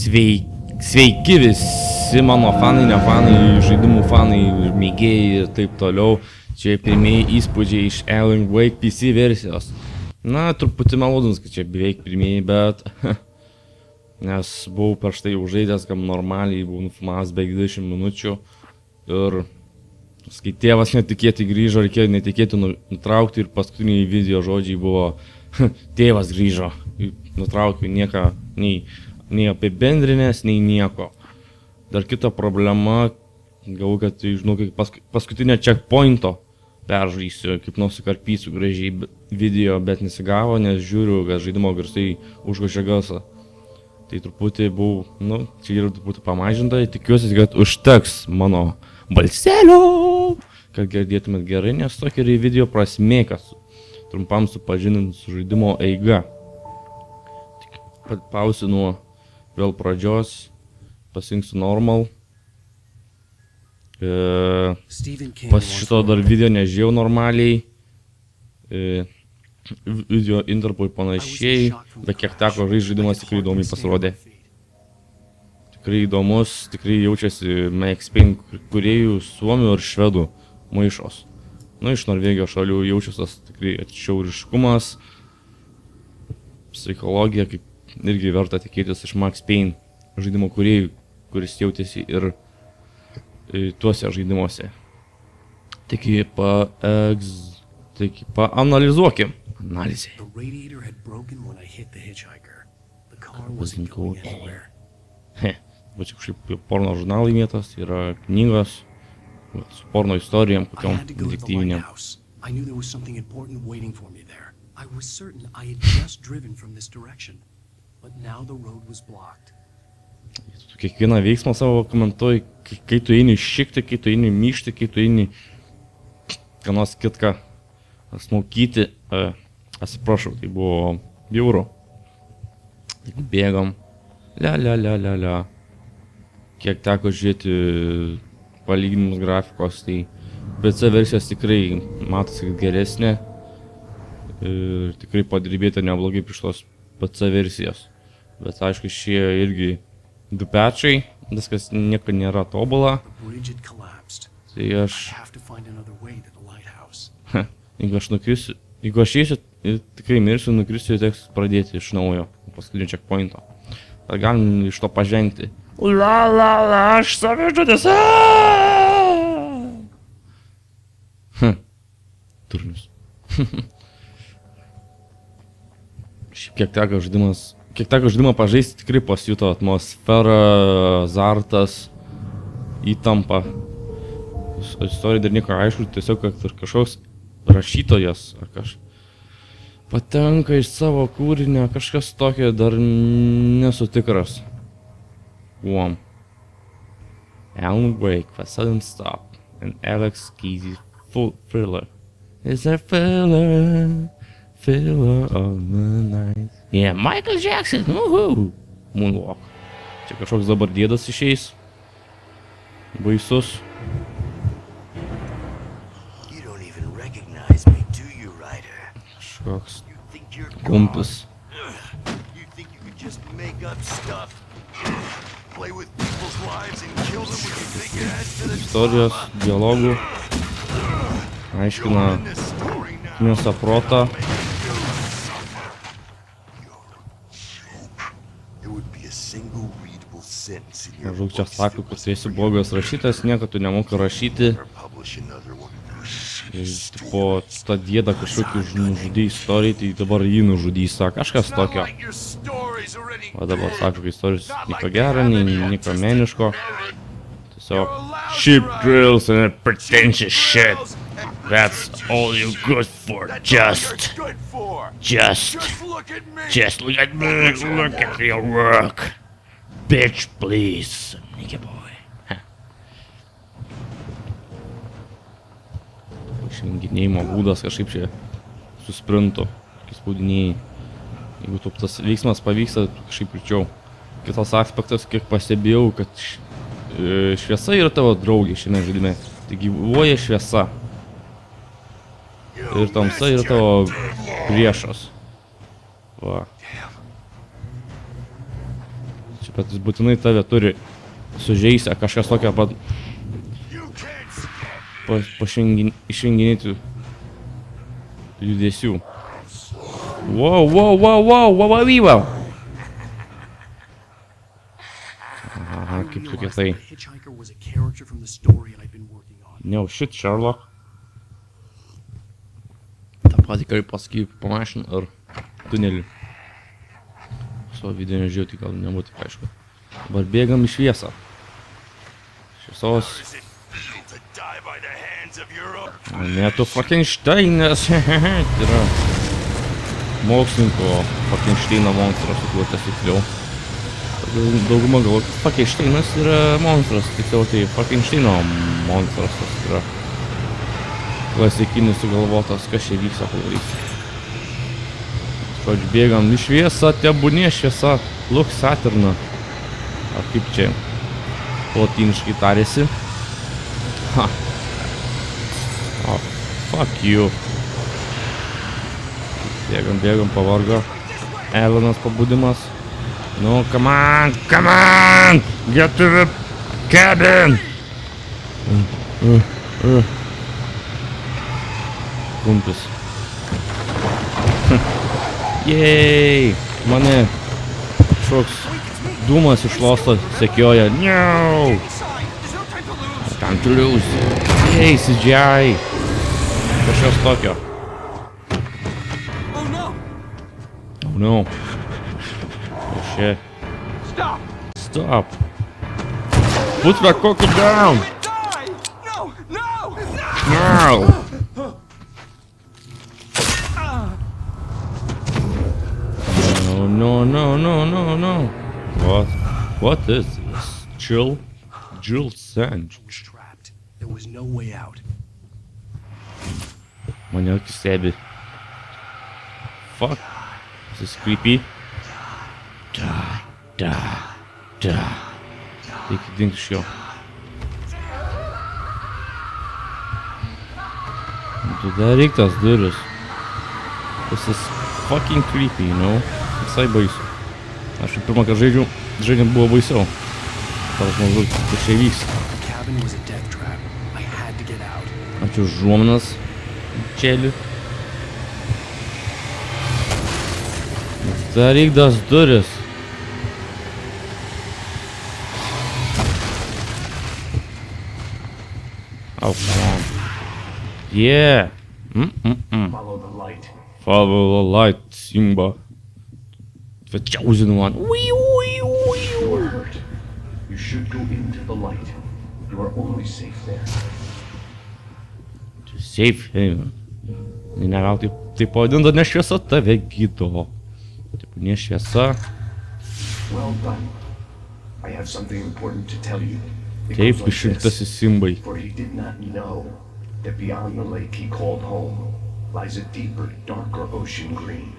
Sveiki visi mano fanai, ne fanai, žaidimų fanai, mėgėjai ir taip toliau. Čia pirmieji įspūdžiai iš Alan Wake PC versijos. Na, truputį malodus, kad čia beveik pirmieji, bet... Nes buvau prieš tai užžaidęs, kam normaliai, buvau nufilmavęs beveik 20 minučių. Ir... Kai tėvas netikėtai grįžo, reikėjo netikėtai nutraukti ir paskutiniai video žodžiai buvo tėvas grįžo. Nutraukiu nieko, nei apibendrinės, nei nieko. Dar kita problema, galvoju, kad, žinau, paskutinio checkpointo peržaisiu, kaip nusikarpysiu gražiai video, bet nesigavo, nes žiūriu, kad žaidimo garsai užgošia garsą. Tai truputį buvau, čia yra truputį pamažinta, tikiuosi, kad užteks mano balselio, kad girdėtumėt gerai, nes tokia yra video prasmė, kas trumpam supažinint su žaidimo eiga. Pausiu nuo vėl pradžios, pasirinksiu normal. Pas šito dar video nežiūrėjau normaliai. Video interpui panašiai, bet kiek teko žaidimas tikrai įdomiai pasirodė. Tikrai įdomus, tikrai jaučiasi Max Payne kūrėjų suomių ir švedų maišos. Iš Norvegijos šalių jaučiasi tikrai atšiauriškumas, psichologija, kaip irgi verta tikėtis iš Max Payne žaidimo kūrėjų, kuris jautėsi ir tuose žaidimuose. Taigi paanalizuokim. Analizė. Va čia kažkaip porno žurnalai vietos, yra knygos su porno istorijom, kokiom detektyviniam. Tu kiekvieną veiksmą savo komentuoji, kai tu eini šikti, kai tu eini myšti, kai tu eini ką nors kitką smaukyti. Atsiprašau, tai buvo bjauru. Bėgam. Lia. Kiek teko žiūrėti palyginimus grafikos, tai PC versijos tikrai matosi geresnė. Ir tikrai padirbėta neblogai prieš tos PC versijos. Bet aišku, šie irgi du patchai, viskas nieko nėra tobula. Tai aš... Jeigu aš eisiu, tikrai mirsiu, nukrisiu, teks pradėti iš naujo, paskutinio checkpointo. Ar galim iš to pažengti? Aš savižudis! Turnius. Kiek teko žaidimą pažaisti, tikrai pasijuto atmosfera, azartas, įtampa. Istorija dar nieko aišku, tiesiog kažkoks rašytojas ar patenka iš savo kūrinio, kažkas tokio dar nesu tikras. Alan Wake, a sudden stop, and Alex Keys' full thriller. It's a filler of the night. Yeah, Michael Jackson, woohoo! Moonwalk. Čia kažkoks dabar dėdas išeis. Baisus. Kažkoks kumpis. Istorijos, dialogų. Aiškina kniusą protą. Maždaug čia sako, kad esi blogas rašytas, nieko tu nemoki rašyti. Tipo, ta dėda kažkokį nužudė istoriją, tai dabar jį nužudys, kažkas tokio. O dabar sako, kad istorijos nieko gero, nieko meniško. Tiesiog cheap drills and pretentious shit. That's all you're good for. Just look at me, look at your work. Bitch, please, nigga boy. Švenginėjimo būdas kažkaip čia susprintų, spaudinėjai. Jeigu tas veiksmas pavyksta, kažkaip greičiau. Kitas aspektas, kiek pastebėjau, kad šviesa yra tavo draugė šiame žaidime. Tai gyvuoja šviesa. Ir tamsa yra tavo priešas. Va. Čia bet jis būtinai tave turi sužeisti, kažkas tokio pat išvenginėti judesių. Wow. Aha, kaip tokia tai. No shit, Sherlock. Ta pati kaip pasakyk pamašin ar tunelį. Savo video nežiūrėjau, tai gal nebūtų aišku. Dabar bėgam į šviesą. Šviesos. Ne, tu Frankensteinas. Tai yra mokslininko Frankensteino monstras, sukurtas tiksliau. Dauguma galvo, kad Frankensteinas yra monstras, tiksliau tai Frankensteino monstras, tas yra klasikinis sugalvotas, kas čia vyksta padaryti. Pradžiu bėgam į šviesą, tebūnie šviesa, Lux Saturna. Ar kaip čia lotyniškai tarėsi. Ha. Oh, fuck you. Bėgam, pavargo. Evanas pabudimas. No, come on! Get to the cabin! Kumpis. Jej! Mane šoks dūmas iš losto sekioja. No! Time to lose. Jej, CGI! Kažkas tokio. Oh no. Oh shit. Stop! Put that cocker down! No! No. What is this? Jill Sands. There was no way out. Mane akis stebi. Fuck. This is creepy. Da. Reikia dingti iš jo. Tada reikia tas duris. This is fucking creepy, you know? Visai baisu. Aš pirmą, kad žaidžiant buvo baisiau. Tavas maždaug, kas čia vyks. Ačiū užuominas, čeli. Tada reikia tas duris. Oh, come on. Yeah. Follow the light. Follow the light, Simba. The chosen one. You are hurt. You should go into the light. You are only safe there. To save him. Neveltui taip pavadinta, ne šviesa tave gydo. Taip, ne šviesa. Well done. I have something important to tell you. Taip, išrinktasis Simbai. For he did not know that beyond the lake he called home lies a deeper, darker ocean green.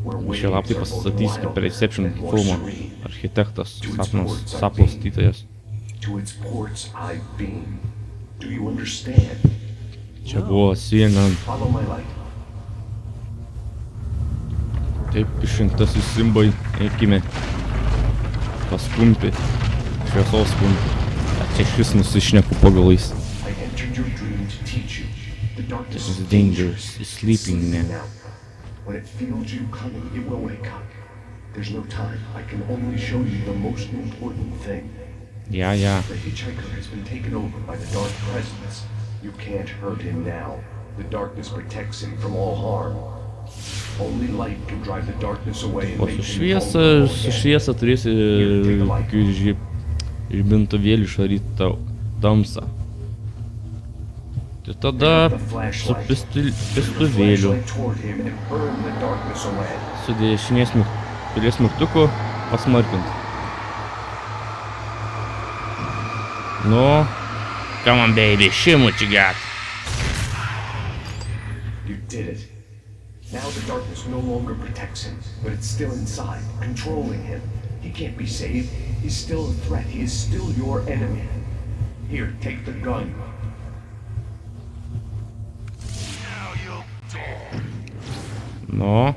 Šie lapai pasistatys kaip Reception filmo architektas, sapno statytojas. Čia buvo CNN. Taip, išrinktasis Simbai, eikime pas kumpį, šviesos kumpį. Čia šis nusišneku po galais. This is dangerous, it's sleeping now. When it feels you coming, it will wake up. There's no time. I can only show you the most important thing. Yeah. The hitchhiker has been taken over by the dark presence. You can't hurt him now. The darkness protects him from all harm. Only light can drive the darkness away and make him su šviesa turėsi kokių žibintuvėlių išvaryti tamsą. Ir tada su pistuvėliu su dešinės pilies mygtuku pasmarkint. No, come on baby, show me what you got. You did it. Now the darkness no longer protects him, but it's still inside, controlling him. He can't be saved. He's still a threat. He is still your enemy. Here, take the gun. No.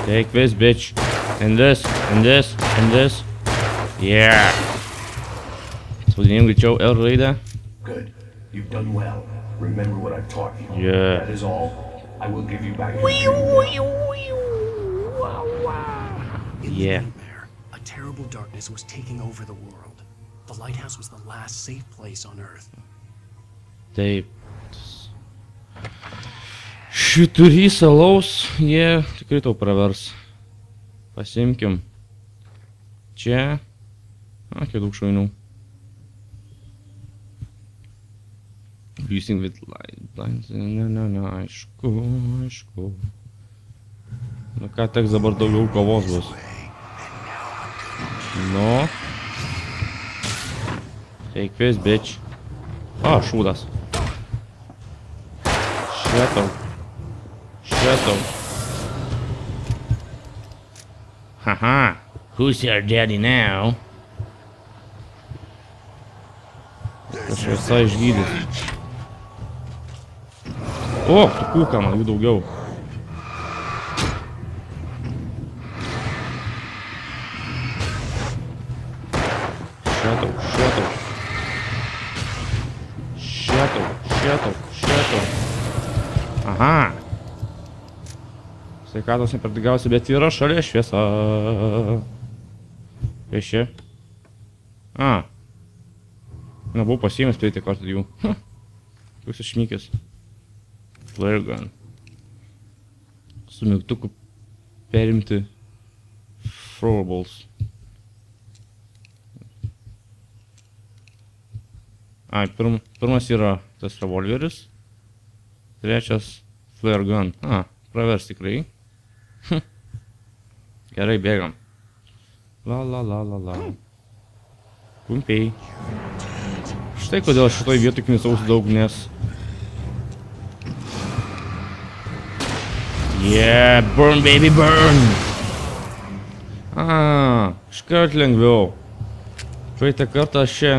Take this, bitch. And this, and this, and this. Yeah. Spaudinėjim greičiau R raidę. Good. You've done well. Remember what I've taught you. Yeah. That is all. I will give you back your dream. Yeah. A terrible darkness was taking over the world. The lighthouse was the last safe place on Earth. Taip. Šiturys alaus, jie tikrai tau pravers. Pasimkim. Čia. Kiek daug šaunių. Using with light. Ne, aišku. Nu ką, teks dabar daugiau kovos bus. Nu. Fake face, bitch. Šūdas. Šėtau. Haha. Who's your daddy now? Aš visai išgydys. Tu kūka, man jų daugiau. Šėtau. Aha. Sveikatos neperdigausi, bet yra šalia šviesa. Kas čia? Nebuvau pasiėmęs prieitį kartą jų. Koks išmykęs. Flare gun. Su mygtuku perimti throwables. Pirmas yra tas revolveris. Trečias flare gun. Pravers tikrai. Gerai, bėgam. La. Kumpiai. Štai kodėl šitoj vietoj knisausi daug, nes... Yeah, burn baby, burn! Iškart lengviau. Praeitą kartą aš čia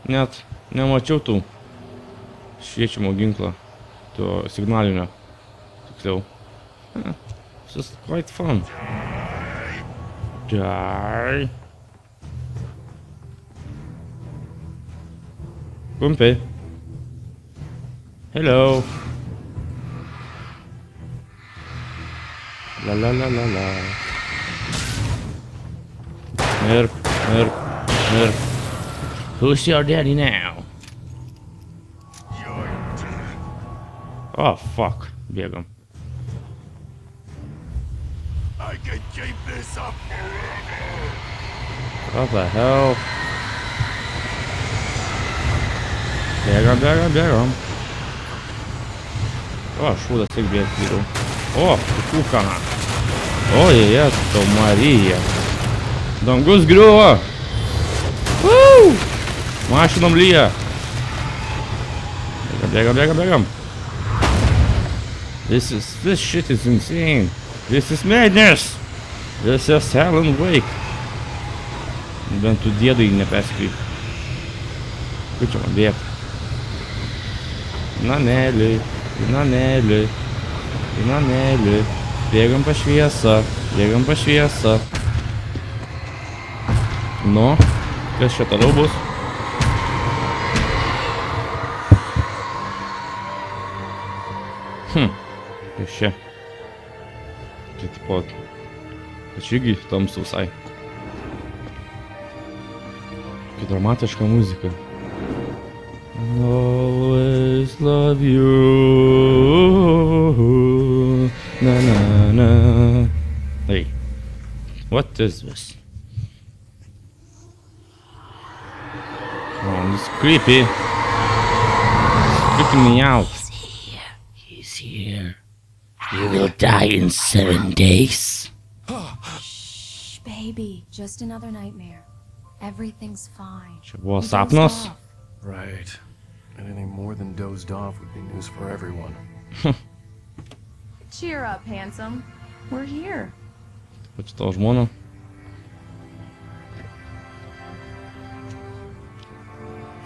net nemačiau tų šviečiamo ginklo, to signalinio, tiksliau. This is quite fun. Die. Kumpiai. Hello. La. Mirk. Who's your daddy now? Fuck. Bėgam. I can keep this up forever. What the hell? Bėgam. Šūdas tik bėgti geriau. Kūkana. Jėzau Marija. Dangus griuva. Mašinom lyja. Bėgam. This shit is insane. This is madness. This is Alan Wake. Bent tu dėdai neperskryp. Kur čia man bėgti? Nanelį. Bėgam pa šviesą. Nu, kas čia toliau bus? Kas čia? Tai tipo, čia irgi tamsu visai. Tokia dramatiška muzika. Always love you. Na. Hey, what is this? It's creepy. It's creeping me out. He's here. You will die in 7 days. Shh, baby. Just another nightmare. Everything's fine. Čia buvo sapnas? Right. Anything more than dozed off would be news for everyone. Cheer up, handsome. We're here. Pačia tavo žmona.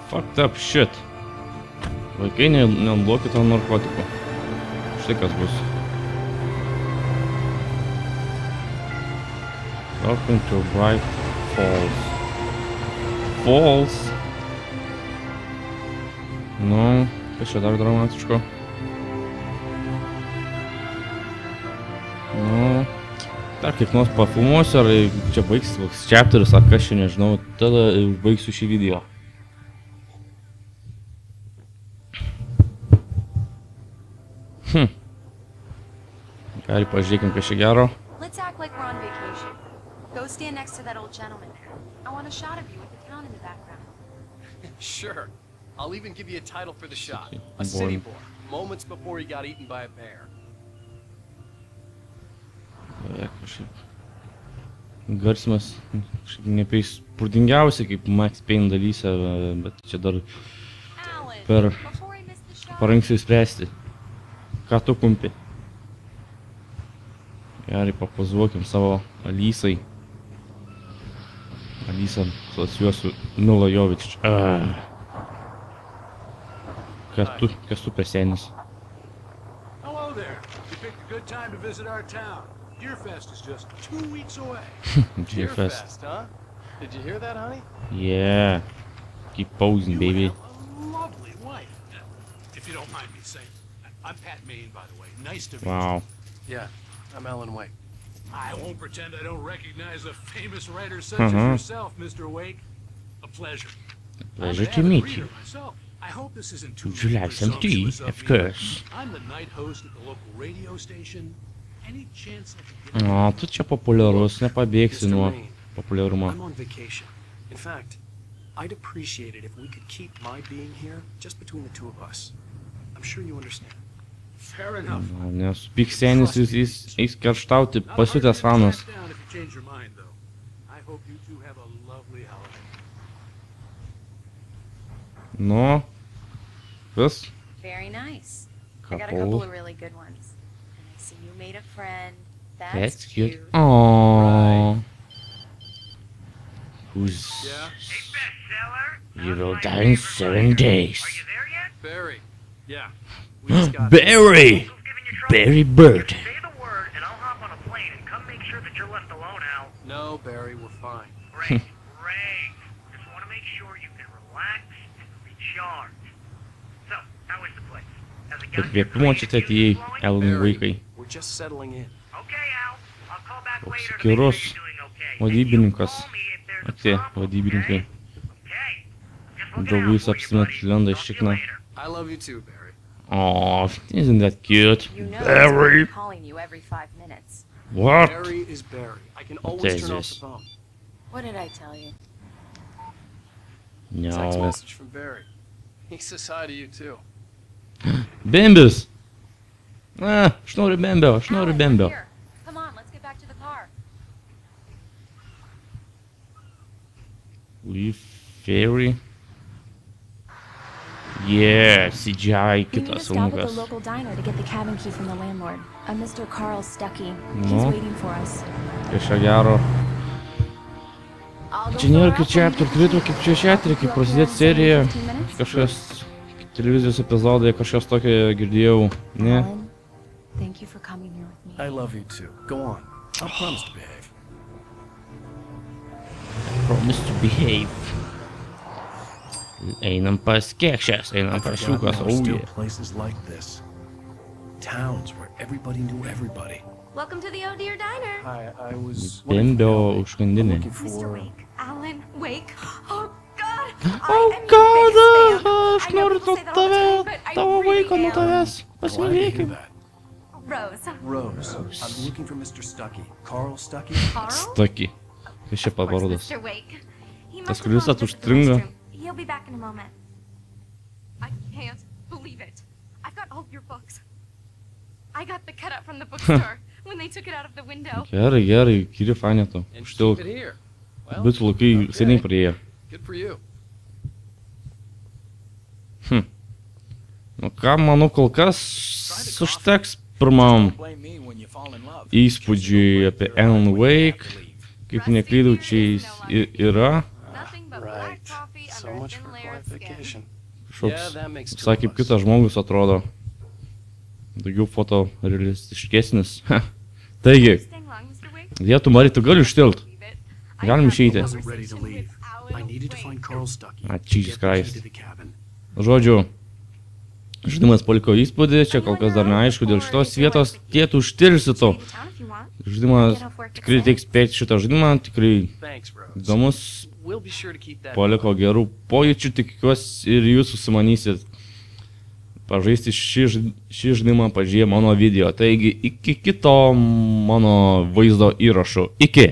Fucked up shit. Vaikai nenaudokit ant narkotikų. Štai kas bus. Welcome to Bright Falls. Falls. Nu, kas čia dar dramatiško? Nu, dar kiek nors pafilmuosiu, ar čia baigsis koks chapteris, ar kas čia nežinau, tada baigsiu šį video. Gerai, pažiūrėkim, kas čia gero. Let's act like we're on vacation. Go stand next to that old gentleman there. I want a shot of you with the town in the background. Sure. I'll even give you a title for the shot. A Boy. city boy. Moments before he got eaten by a bear. Kažkaip garsimas, kažkaip neįspūdingiausia kaip Max Payne dalyse, bet čia dar per paranksiu spręsti. Ką tu kumpi? Gerai, papozuokim savo Alisai. Alisa asocijuosiu Mila Jovovich. Kas tu pesenis? Hello there. You picked a good time to visit our town. Deerfest is just 2 weeks away. Deerfest. Huh? Did you hear that, honey? Yeah. Keep posing, baby. You have a lovely wife. If you don't mind me saying. I'm Pat Maine, by the way. Nice to meet Wow. Yeah, I'm Alan Wake. you. I won't pretend I don't recognize a famous writer such as yourself, Mr. Wake. A pleasure. Pleasure I'm to an meet avid you. reader myself. I hope this isn't too Would you like some tea? presumptuous Of me. course. I'm the night host at the local radio station. Any chance I could get O, tu čia populiarus, nepabėgsi Mr. nuo Maine, populiarumo. I'm on vacation. In fact, I'd appreciate it if we could keep my being here just between the two of us. I'm sure you understand. Fair enough. Nes Piksenis jis eis karštauti, pasiutęs fanas. Down if you change your mind, though. I hope you two have a lovely holiday. Nu, vis, Very nice. I got a couple. couple of really good ones. And I see you made a friend. That's That's cute. cute. Aww. Who's... Yeah? Bestseller? You will die in 7 days. Are you there yet? Barry. Yeah. We just got Barry! Who's giving you trouble? Barry Bird. Say the word, and I'll hop on a plane and come make sure that you're left alone, Al. No, Barry, we're fine. Great, great. Just want to make sure you can relax and recharge. So, how is the place? Has it gotten your Įkvėpimo čia atėjai, flowing? Alanai Barry, vaikai. we're just settling in. Okay, Al. I'll call back Toks later to make sure skirus you're doing okay. vadybininkas. And you call me if there's a Atėjo problem, vadybininkai. okay? Okay. Just looking Draugais out for you, apsimet buddy. lenda iš Talk to you šikna. later. I love you too, Barry. Aw, isn't that cute? You know Barry! he's calling you every 5 minutes. What? Barry is Barry. I can What always is turn off this? the phone. What did I tell you? Text No. message from Barry. He says hi to you too. Bembis! Aš noriu bembio, aš noriu Alan, we're bembio. here. Come on, let's get back to the car. Leaf Fairy. Yeah, CGI We need to kitas stop at the filmukas. local diner to get the cabin key from the landlord. A Mr. Carl Stuckey. He's No. waiting for us. Kažką gero. I'll go Čia nėra fill her kaip čia up when- turėtų kaip čia šetrį, kaip prasidėti serija. 15 minutes? Kažkas televizijos epizodai, kažkas tokio girdėjau. Ne? Alan, thank you for coming here with me. I love you too. Go on. I promise to behave. Promise to behave. Einam pas kekšės, einam pas šiukas, Still auja. places like this. Towns where everybody knew everybody. Welcome to the Oh Dear Diner. I was Bembio užkandinė. looking for... Alan Wake. Oh God. Oh God, aš noriu to tavo vaiko nuo tavęs. Glad to hear Pasimylėkim. that. Rose. Rose. I'm looking for Mr. Stuckey. Carl Stuckey? Carl? Staki. Kas čia Of course, pavardas? Mr. Wake. He Tas, must have kuris gone to visit the užstringa. restroom. He'll be back in a moment. I can't believe it. I've got all your books. I got the cutout from the bookstore when they took it out of the window. Gerai, gerai, kiri fanė to. And keep Užtilk. it here. Well, Bitų laikai seniai praėjo. good for you. Nu ką, manau, kol kas užteks pirmam Blame me when you fall in love. įspūdžiui apie Alan Wake. Kaip neklydau, čia jis yra. Nothing but black Right. coffee So under a much thin for layer quiet of skin. vacation. Kažkoks, Yeah, that makes two visai of kaip us. kitas žmogus atrodo. Daugiau fotorealistiškesnis. Taigi, Staying long, Mr. Wake? vietų Mari, tu gali užtilt. Believe it. Galim išeiti. I wasn't ready to leave. I needed to find Carl Stuckey. Ah, to Jesus get the key Christ. to the cabin. Žodžiu, žaidimas paliko įspūdį, čia kol kas dar neaišku, dėl šitos vietos tėtų užtirsiu. Žaidimas tikrai teiks spėti šitą žaidimą, tikrai Thanks, Rose. įdomus, We'll be sure to keep that. paliko gerų pojūčių, tikiuosi ir jūs susimanysit pažaisti šį žaidimą, pažiūrėję mano video. Taigi iki kito mano vaizdo įrašų. Iki!